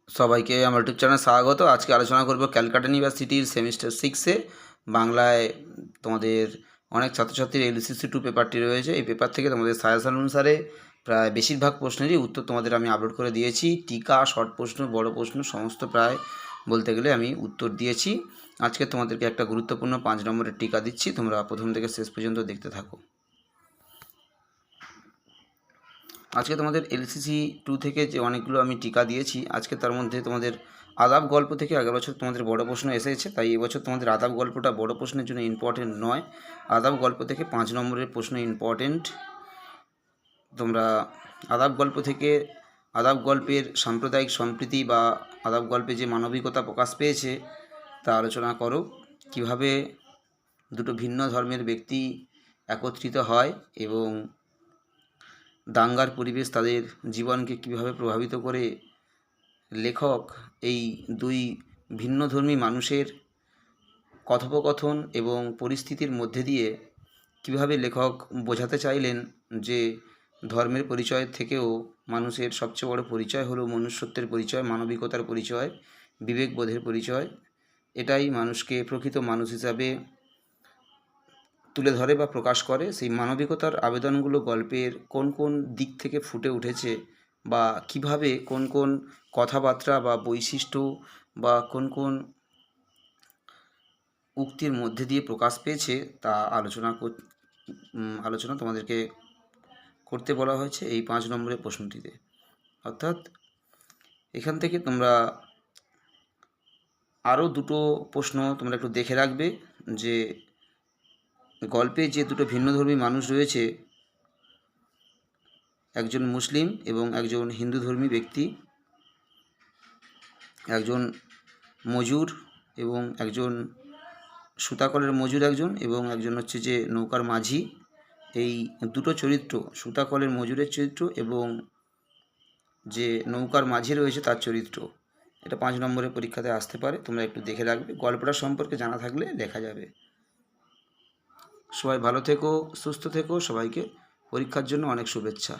সবাইকে আমার ইউটিউব চ্যানেলে স্বাগত। আজকে আলোচনা করব ক্যালকাটা ইউনিভার্সিটির সেমিস্টার 6-এ বাংলায় তোমাদের অনেক ছাত্রছাত্রীর এলসিসি 2 পেপারটি রয়েছে। এই পেপার থেকে তোমাদের সাজেশন অনুসারে প্রায় বেশিরভাগ প্রশ্নেরই উত্তর তোমাদের আমি আপলোড করে দিয়েছি। টিকা, শর্ট প্রশ্ন, বড় প্রশ্ন সমস্ত প্রায় বলতে গেলে আমি উত্তর দিয়েছি। আজকে তোমাদেরকে একটা গুরুত্বপূর্ণ 5 নম্বরের টিকা দিচ্ছি, তোমরা প্রথম থেকে শেষ পর্যন্ত দেখতে থাকো। আজকে তোমাদের এলসিসি 2 থেকে যে অনেকগুলো আমি টিকা দিয়েছি, আজকে তার মধ্যে তোমাদের আদাব গল্প থেকে আগের বছর তোমাদের বড় প্রশ্ন এসেছে, তাই এবছর তোমাদের আদাব গল্পটা বড় প্রশ্নের জন্য ইম্পর্টেন্ট নয়। আদাব গল্প থেকে 5 নম্বরের প্রশ্ন ইম্পর্টেন্ট। তোমরা আদাব গল্প থেকে আদাব গল্পের সাম্প্রদায়িক সম্প্রীতি বা আদাব গল্পে যে মানবিকতা প্রকাশ পেয়েছে তা আলোচনা করো। কিভাবে দুটো ভিন্ন ধর্মের ব্যক্তি একত্রিত হয় এবং দাঙ্গার পরিবেশ তাদের জীবনকে কিভাবে প্রভাবিত করে, লেখক এই দুই ভিন্নধর্মী মানুষের কথোপকথন এবং পরিস্থিতির মধ্যে দিয়ে কিভাবে লেখক বোঝাতে চাইলেন যে ধর্মের পরিচয় থেকেও মানুষের সবচেয়ে বড় পরিচয় হলো মনুষ্যত্বের পরিচয়, মানবিকতার পরিচয়, বিবেকবোধের পরিচয়। এটাই মানুষকে প্রকৃত মানুষ হিসাবে তুলে ধরে বা প্রকাশ করে। সেই মানবিকতার আবেদনগুলো গল্পের কোন কোন দিক থেকে ফুটে উঠেছে বা কিভাবে কোন কোন কথাবার্তা বা বৈশিষ্ট্য বা কোন কোন উক্তির মধ্যে দিয়ে প্রকাশ পেয়েছে তা আলোচনা তোমাদেরকে করতে বলা হয়েছে এই 5 নম্বরের প্রশ্নটিতে। অর্থাৎ এখান থেকে তোমরা আরও দুটো প্রশ্ন তোমরা একটু দেখে রাখবে যে গল্পে যে দুটো ভিন্নধর্মী মানুষ রয়েছে, একজন মুসলিম এবং একজন হিন্দুধর্মী ব্যক্তি, একজন মজুর এবং একজন সুতাকলের মজুর একজন এবং একজন হচ্ছে যে নৌকার মাঝি। এই দুটো চরিত্র, সুতাকলের মজুরের চরিত্র এবং যে নৌকার মাঝি রয়েছে তার চরিত্র, এটা 5 নম্বরের পরীক্ষাতে আসতে পারে। তোমরা একটু দেখে রাখবে, গল্পটা সম্পর্কে জানা থাকলে লেখা যাবে। সবাই ভালো থেকো, সুস্থ থেকো, সবাইকে পরীক্ষার জন্য অনেক শুভেচ্ছা।